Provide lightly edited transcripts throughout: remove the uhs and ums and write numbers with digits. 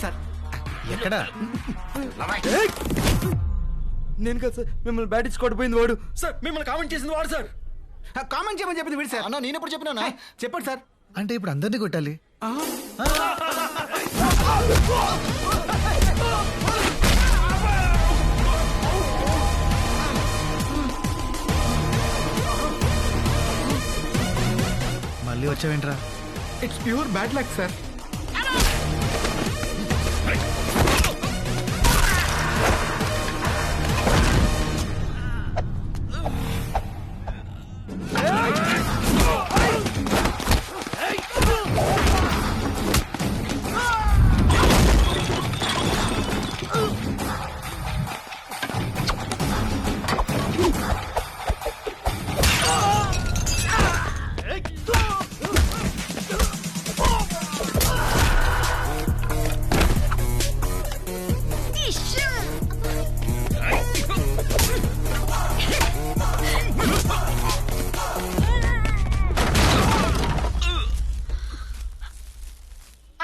Sir ఎక్కడ? నేను కదా సార్, మిమ్మల్ని బ్యాట్ ఇచ్చి కొట్టిపోయింది వాడు సార్. మిమ్మల్ని కామెంట్ చేసింది వాడు సార్. కామెంట్ చేయమని చెప్పింది వీడు సార్. అన్న నేను ఎప్పుడు చెప్పినా చెప్పండి సార్. అంటే ఇప్పుడు అందరినీ కొట్టాలి? మళ్ళీ వచ్చావేంట్రా? It's pure bad luck sir.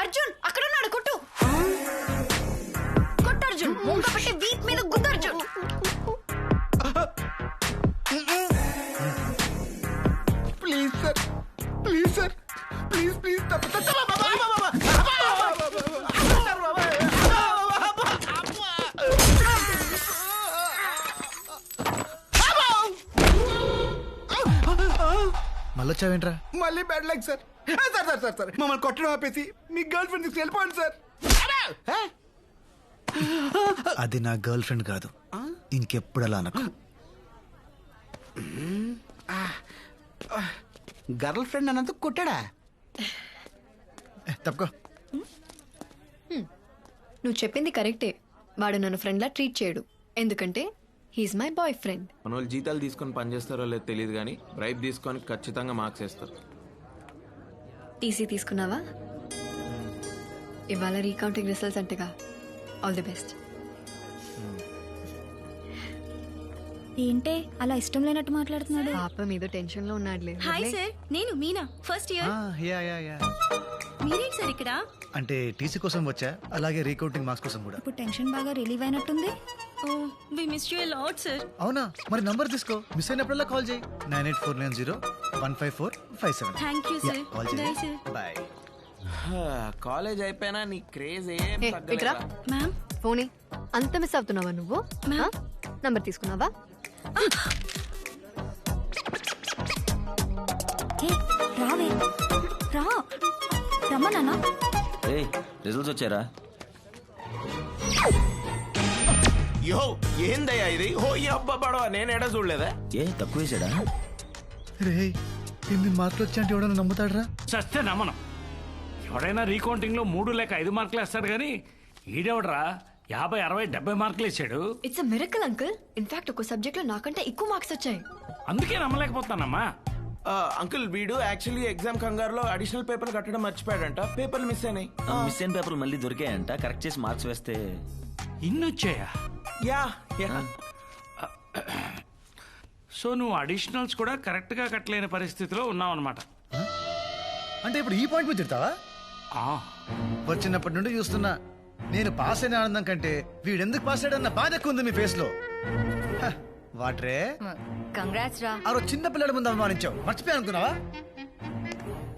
Arjun అక్కడ ఉన్నాడు, కొట్టు కొట్టు అర్జున్. ముంగ పెట్టి వీప్ మీద గుద్దు Arjun. Please sir, please sir, please please. మళ్ళీ వచ్చావేంట్రా? మళ్ళీ bad luck sir. Sir sir sir sir మమ్మల్ని కొట్టడం ఆపేసి మీ గర్ల్ ఫ్రెండ్ తీసుకు వెళ్ళిపోండి సార్. అది నా గర్ల్ ఫ్రెండ్ కాదు, ఇంకెప్పుడు అలా అనకు. గర్ల్ ఫ్రెండ్ అన్నందుకు కొట్టాడా? తప్పుకో. నువ్వు చెప్పింది కరెక్టే. వాడు నన్ను ఫ్రెండ్లా ట్రీట్ చేయడు, ఎందుకంటే హీఈస్ మై బాయ్ ఫ్రెండ్. మన వాళ్ళు జీతాలు తీసుకొని పనిచేస్తారో లేదో తెలియదు కానీ బ్రైబ్ తీసుకొని ఖచ్చితంగా మార్క్స్ వేస్తారు. టీసీ తీసుకున్నావా? ఇవాళ రీకౌంటింగ్ రిజల్ట్స్ అంటగా. All the best. ఏంటే అలా ఇష్టం లేనట్టు మాట్లాడుతున్నాడు? పాపం ఏదో టెన్షన్ లో ఉన్నాడులే. హాయ్ సార్, నేను మీనా, ఫస్ట్ ఇయర్. మీరేంటి సార్ ఇక్కడ? అంటే టీసీ కోసం వచ్చా, అలాగే రీకౌంటింగ్ మార్క్స్ కోసం కూడా. ఇప్పుడు టెన్షన్ బాగా రిలీవ్ అయినట్టుంది. Oh we miss you a lot sir. అవునా? మరి నంబర్ తీసుకో, మిస్ అయినప్పుడల్లా కాల్ చేయి. 9849015457. Thank you sir. Bye sir. Bye. College అయిపోయినా నీ క్రేజ్ ఏం ఇట్రా మ్యామ్. ఫోన్ అంత మిస్ అవుతున్నావా నువ్వు? నంబర్ తీసుకున్నావా? ఏ రావే, రా రమ్మన్నా. రిజల్ట్స్ వచ్చారా? యో ఏందయ్యా ఇది? ఓ ఈ అబ్బా పడవ నేను ఎడ చూడలేదా? ఏ తక్కువ వేసాడా? రే 8 మార్కులు వచ్చాయంటే ఎవడన్నా నమ్ముతాడరా? చస్తే నమ్మనం. ఎవడైనా రీకౌంటింగ్ లో 3 లేక 5 మార్కులు వేస్తాడు కానీ ఈడెవడరా 50, 60, 70 మార్కులు వేసాడు. It's a miracle uncle. In fact ఒక సబ్జెక్ట్ లో నాకంటే ఎక్కువ మార్క్స్ వచ్చాయి. అందుకే నమ్మలేకపోతానమ్మా. అంకుల్ వీడు యాక్చువల్లీ ఎగ్జామ్ కంగారులో అడిషనల్ పేపర్ కట్టడం మర్చిపోయాడంట. పేపర్లు మిస్ అయినాయి. మిస్ అయిన పేపర్లు మళ్ళీ దొరికాయంట. కరెక్ట్ చేసి మార్క్స్ వేస్తే ఇన్ని వచ్చాయా? యా. సో నువ్వు అడిషనల్స్ కూడా కరెక్ట్ గా కట్టలేని పరిస్థితిలో ఉన్నావు అనమాట. అంటే ఇప్పుడు ఈ పాయింట్ మీద తిడతావా? వచ్చినప్పటి నుండి చూస్తున్నా, నేను పాస్ అయిన ఆనందం కంటే వీడెందుకు పాస్ అయ్యాడన్న బాధ ఎక్కువ ఉంది మీ ఫేస్ లో. వాట్రే కంగ్రాట్స్ రా. ఆ రోజు చిన్న పిల్లల ముందు అవమానించావు, మర్చిపోయా అనుకున్నావా?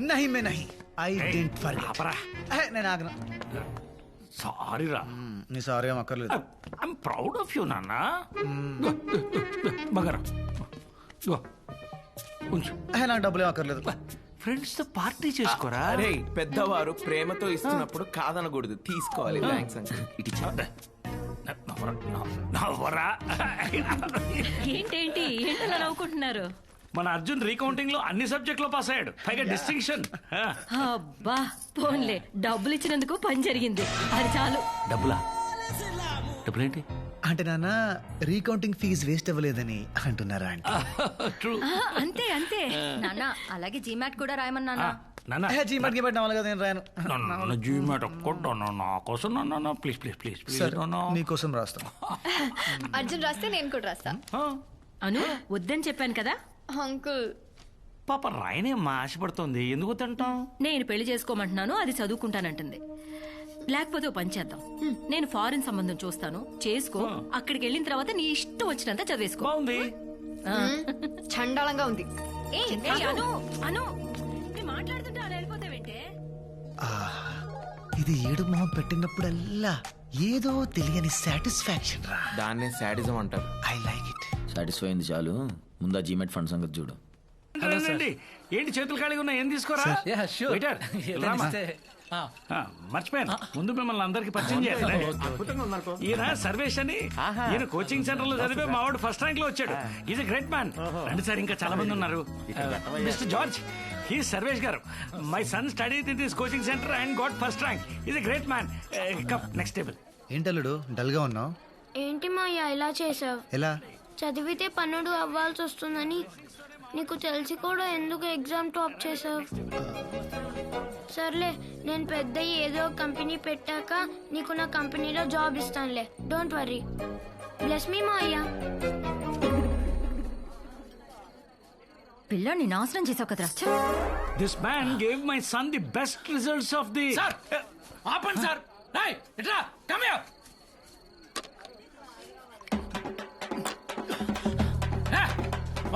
నహి మే నహి, ఐ డిడ్ంట్ ఫర్గెట్. నేను ఆగను. సారీ రా. నీ సారీ ఏం అక్కర్లేదు. ఐఎమ్ ప్రౌడ్ ఆఫ్ యూ నాన్న. బగరా ఉంచు. నాకు డబ్బులు ఏం అక్కర్లేదు. ఫ్రెండ్స్ తో పార్టీ చేసుకోరా. అరే పెద్దవారు ప్రేమతో ఇస్తున్నప్పుడు కాదనకూడదు, తీసుకోవాలి. Thanks uncle. ఇటు నవ్వరా. ఏంటేంటి ఏంటలా నవ్వుకుంటున్నారు? మన అర్జున్ రీకౌంటింగ్ లో అన్ని సబ్జెక్ట్ లో పాస్ అయ్యాడు, పైగా డిస్టింక్షన్. అబ్బా పోన్లే, డబ్బులు ఇచ్చినందుకు పని జరిగింది, అది చాలు. డబ్బులేంటి అంటే నాన్న రీకౌంటింగ్ ఫీజు వేస్ట్ అవ్వలేదని అంటున్నారా? ట్రూ. అంతే అంతే నాన్న. అలాగే జీమాట్ కూడా రాయమన్నా. జీమాట్ కి పెట్టిన కదా, నేను రాయను. జీమాట్ ఒక్కటి నా కోసం. ప్లీజ్ ప్లీజ్ ప్లీజ్ ప్లీజ్ నీకోసం రాస్తాను. అర్జున్ రాస్తే నేను కూడా రాస్తా. అను వద్దని చెప్పాను కదా అంకుల్. పాప రాయనేమ్మా ఆశపడుతోంది, ఎందుకు తింటాం? నేను పెళ్లి చేసుకోమంటున్నాను, అది చదువుకుంటానంటుంది. లేకపోతే ఓ పని చేద్దాం నేను ఫారిన్ సంబంధం చూస్తాను చేసుకో అక్కడికి వెళ్ళిన తర్వాత నీ ఇష్టం వచ్చినంత చదివేసుకో బాగుంది. చండాలంగా ఉంది. ఏయ్, ఏయ్, అను అను నేను మాట్లాడుతుంటే అలా వెళ్ళిపోతావేంటే ఇది ఏడు మొహం పెట్టినప్పుడల్లా ఏదో తెలియని సాటిస్ఫాక్షన్ రా. దాన్నే శాడిజం అంటారు. I like it. సాటిస్ఫై అయింది చాలు, ముందు ఆ జీమెట్ ఫండ్ సంగతి చూడు. రండి. ఏంటి చేతులు ఖాళీగా ఉన్నా ఏం తీసుకోరా? Waiter, రామా. మర్చిపోయాను, ముందు మిమ్మల్ని అందరికి పరిచయం చేయాలి. ఈయన సర్వేష్ అని, ఈయన కోచింగ్ సెంటర్ లో చదివే మా వాడు ఫస్ట్ ర్యాంక్ లో వచ్చాడు. Is great man. రండి సార్, ఇంకా చాలా మంది ఉన్నారు. Mister George, he Sarvesh garu. My son study in this coaching centre and got first rank. Is great man. Come next table. ఏంటల్లుడు డల్ గా ఉన్నావు? ఏంటి మాయా ఇలా చేసావు? ఎలా? చదివితే పన్నుడు అవ్వాల్సి వస్తుందని నీకు తెలిసి కూడా ఎందుకు ఎగ్జామ్ టాప్ చేసావు? సర్లే, నేను పెద్ద ఏదో కంపెనీ పెట్టాక నీకు నా కంపెనీలో జాబ్ ఇస్తానులే. Don't worry. Bless me Maya. పిల్లాన్ని నాశనం చేసావు కదరా. This man gave my son the best results of the. ఆపండి సార్. ఏయ్, ఇట్రా, come here.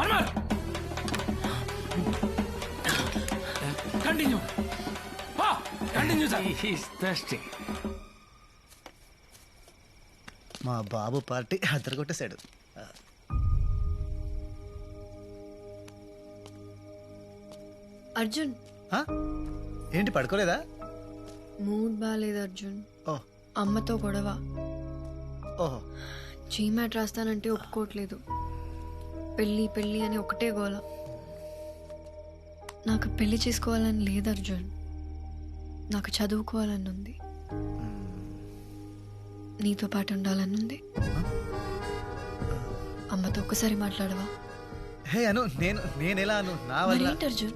One more. Continue. Continue, sir. He's thirsty. మా బాబు పార్టీ అద్దరు అర్జున్, ఏంటి పడుకోలేదా? మూడ్ బాగాలేదు అర్జున్. ఓ అమ్మతో గొడవ. ఓహో. జీమాట్ రాస్తానంటే ఒప్పుకోవట్లేదు. పెళ్ళి పెళ్ళి అని ఒకటే గోల. నాకు పెళ్లి చేసుకోవాలని లేదు అర్జున్, నాకు చదువుకోవాలని ఉంది. నీతో పాటు ఉండాలని ఉంది. అమ్మతో ఒక్కసారి మాట్లాడవా? హే అను, నేను ఎలా అను? నా వల్ల. మరేంటి అర్జున్,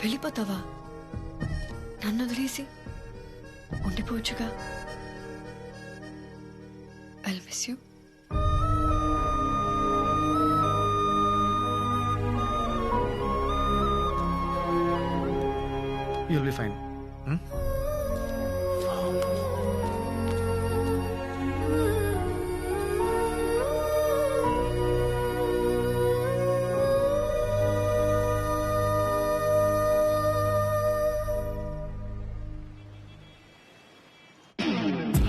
వెళ్ళిపోతావా? నన్ను వదిలేసి ఉండిపోవచ్చుగా. I'll miss you. You'll be fine.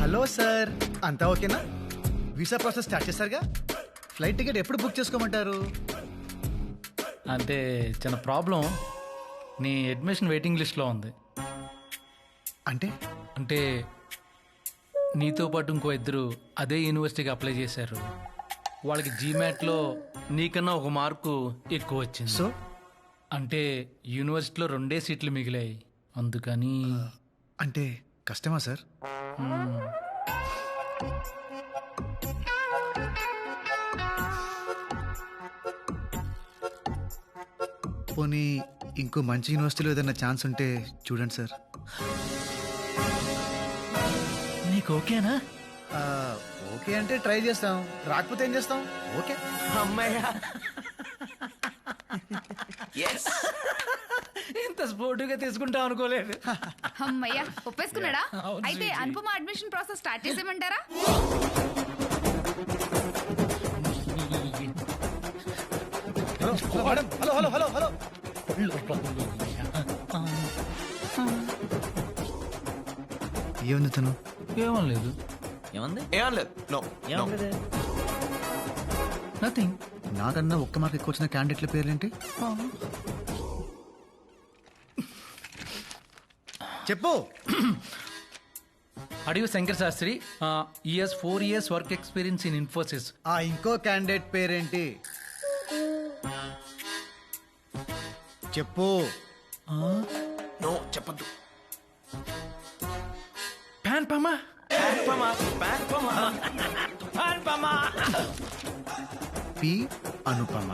Hello sir, అంతా ఓకేనా? వీసా ప్రాసెస్ స్టార్ట్ చేశారుగా? ఫ్లైట్ టికెట్ ఎప్పుడు బుక్ చేసుకోమంటారు? అంటే చిన్న ప్రాబ్లం, నీ అడ్మిషన్ వెయిటింగ్ లిస్ట్లో ఉంది. అంటే నీతో పాటు ఇంకో ఇద్దరు అదే యూనివర్సిటీకి అప్లై చేశారు. వాళ్ళకి జీమాట్లో నీకన్నా ఒక మార్కు ఎక్కువ వచ్చింది. సో అంటే యూనివర్సిటీలో 2 సీట్లు మిగిలాయి, అందుకని. అంటే కష్టమా సార్? పోనీ ఇంకో మంచి యూనివర్సిటీలో ఏదైనా ఛాన్స్ ఉంటే చూడండి సార్. నీకు ఓకేనా? ఓకే అంటే ట్రై చేస్తాం, రాకపోతే ఏం చేస్తాం? ఓకే. అమ్మయ్యా. ఇంత స్పోర్టివ్గా తీసుకుంటాం అనుకోలేదు. అమ్మయ్యా, ఒప్పేసుకున్నాడా? అయితే అనుపమ అడ్మిషన్ ప్రాసెస్ స్టార్ట్ చేసేయమంటారా? Hello hello hello hello. ఏముంది తను? ఏమనలేదు. ఏమంది? ఏం లేదు. No nothing. నాకన్నా ఒక్క మార్క్ ఎక్కువ వచ్చిన క్యాండిడేట్ల పేర్లేంటి? చెప్పు. అడివి శంకర్ శాస్త్రి, ఈఎస్ 4 years work experience in Infosys. ఆ ఇంకో క్యాండిడేట్ పేరేంటి? చెప్పు. నో చెప్పద్దు. ప్యాన్ పమా. పి అనుపమ.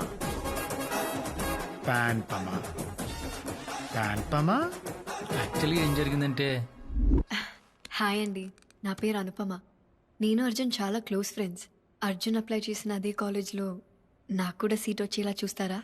ప్యాన్ పమ. ప్యాన్ పమ. యాక్చువల్లీ ఏం జరిగిందంటే, హాయ్ అండి, నా పేరు అనుపమ. నేను అర్జున్ చాలా క్లోజ్ ఫ్రెండ్స్. అర్జున్ అప్లై చేసిన అదే కాలేజ్లో నాకు కూడా సీట్ వచ్చేలా చూస్తారా?